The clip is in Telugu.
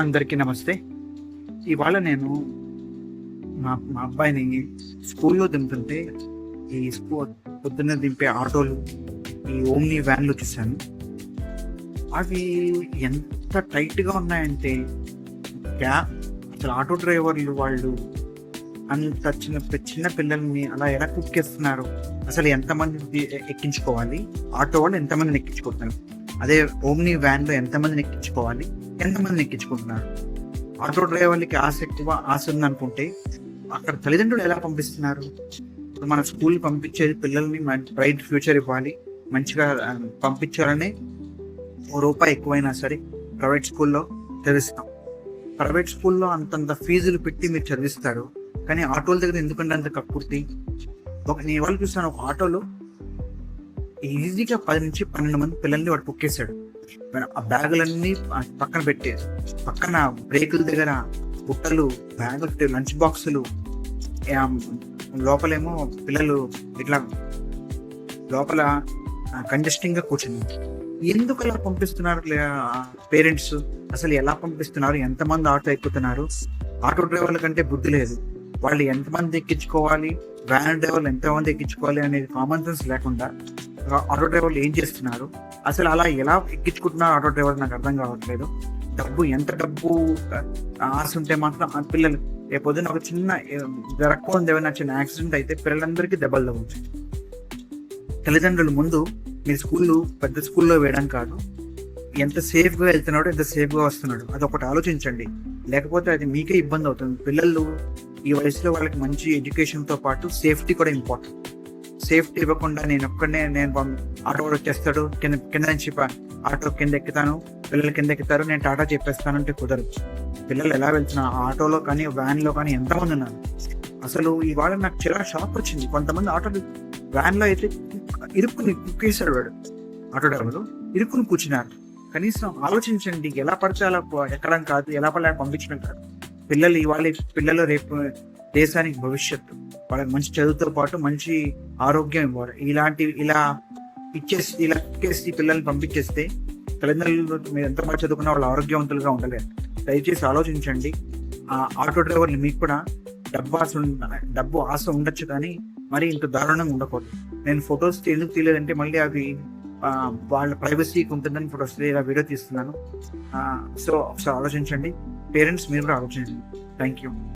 అందరికీ నమస్తే. ఇవాళ నేను మా మా అబ్బాయిని స్కూల్లో దింపుతుంటే, ఈ పొద్దున్నే దింపే ఆటోలు, ఈ ఓమ్ని వ్యాన్లు చూశాను. అవి ఎంత టైట్‌గా ఉన్నాయంటే, క్యా అసలు ఆటో డ్రైవర్లు వాళ్ళు అంత చిన్న పిల్లల్ని అలా ఎలా కుక్కేస్తున్నారు? అసలు ఎంతమందిని ఎక్కించుకోవాలి? ఆటో వాళ్ళు ఎంతమందిని ఎక్కించుకుంటున్నారు? అదే ఓమ్ని వ్యాన్‌లో ఎంతమందిని ఎక్కించుకోవాలి? ఎంతమందిని ఎక్కించుకుంటున్నారు? ఆటో డ్రైవర్లకి ఆశ ఉందనుకుంటే, అక్కడ తల్లిదండ్రులు ఎలా పంపిస్తున్నారు? ఇప్పుడు మన స్కూల్ పంపించేది పిల్లల్ని బ్రైట్ ఫ్యూచర్ ఇవ్వాలి, మంచిగా పంపించాలని రూపాయి ఎక్కువైనా సరే ప్రైవేట్ స్కూల్లో చదివిస్తాం. ప్రైవేట్ స్కూల్లో అంతంత ఫీజులు పెట్టి మీరు చదివిస్తారు, కానీ ఆటోల దగ్గర ఎందుకంటే అంత కక్కుర్తి? నేను ఇవాళ చూస్తాను, ఒక ఆటోలో ఈజీగా 10 నుంచి 12 మంది పిల్లల్ని వాడు కుక్కేశాడు. ఆ బ్యాగులన్నీ పక్కన పెట్టి, పక్కన బ్రేకుల దగ్గర బుట్టలు, బ్యాగులు, లంచ్ బాక్సులు, లోపలేమో పిల్లలు ఇట్లా లోపల కంజెస్టింగ్ గా కూర్చుని ఎందుకు అలా పంపిస్తున్నారు పేరెంట్స్? అసలు ఎలా పంపిస్తున్నారు? ఎంతమంది ఆటో ఎక్కుతున్నారు? ఆటో డ్రైవర్ల కంటే బుద్ధి లేదు. వాళ్ళు ఎంతమంది ఎక్కించుకోవాలి, వ్యాన్ డ్రైవర్లు ఎంతమంది ఎక్కించుకోవాలి అనేది కామన్ సెన్స్ లేకుండా ఆటో డ్రైవర్లు ఏం చేస్తున్నారు? అసలు అలా ఎలా ఎక్కించుకుంటున్నారు ఆటో డ్రైవర్? నాకు అర్థం కావట్లేదు. ఎంత డబ్బు ఆశ ఉంటే మాత్రం ఆ పిల్లలు రేపొద్దున ఒక చిన్న జరగకుండా ఏమైనా చిన్న యాక్సిడెంట్ అయితే పిల్లలందరికీ దెబ్బలు తగ్గుతాయి. తల్లిదండ్రులు ముందు మీరు పెద్ద స్కూల్లో వేయడం కాదు, ఎంత సేఫ్గా వెళ్తున్నాడో ఎంత సేఫ్గా వస్తున్నాడు అదొకటి ఆలోచించండి. లేకపోతే అది మీకే ఇబ్బంది అవుతుంది. పిల్లలు ఈ వయసులో వాళ్ళకి మంచి ఎడ్యుకేషన్తో పాటు సేఫ్టీ కూడా ఇంపార్టెంట్. సేఫ్టీ ఇవ్వకుండా నేను ఆటో వచ్చేస్తాడు, కింద నుంచి ఆటో కింద ఎక్కుతాను, పిల్లలు కింద ఎక్కుతారు, నేను టాటా చెప్పేస్తానంటే కుదరదు. పిల్లలు ఎలా వెళ్తున్నారు? ఆటోలో కానీ వ్యాన్లో కానీ ఎంతమంది ఉన్నారు? అసలు ఇవాళ నాకు చాలా షాక్ వచ్చింది. కొంతమంది ఆటోలు వ్యాన్లో అయితే ఇరుక్కుని కుక్కేశాడు వాడు. ఆటో డ్రైవర్లు ఇరుక్కుని కూర్చున్నారు. కనీసం ఆలోచించండి. ఎలా పడితే అలా ఎక్కడం కాదు, ఎలా పడితే పంపించడం కాదు. పిల్లలు రేపు దేశానికి భవిష్యత్తు. వాళ్ళకి మంచి చదువుతో పాటు మంచి ఆరోగ్యం ఇవ్వాలి. ఇలా ఇచ్చేసి పిల్లల్ని పంపించేస్తే తల్లిదండ్రులు మీరు ఎంత బాగా చదువుకున్నా వాళ్ళు ఆరోగ్యవంతులుగా ఉండలేరు. దయచేసి ఆలోచించండి. ఆటో డ్రైవర్లు మీకు కూడా డబ్బు ఆశ ఉండొచ్చు, కానీ మరి ఇంత దారుణంగా ఉండకూడదు. నేను ఫొటోస్ ఎందుకు తీయలేదంటే మళ్ళీ అవి వాళ్ళ ప్రైవసీకి ఉంటుందని ఫొటోస్ ఇలా వీడియో తీస్తున్నాను. సో ఒకసారి ఆలోచించండి. పేరెంట్స్ మీరు కూడా ఆలోచించండి. Thank you.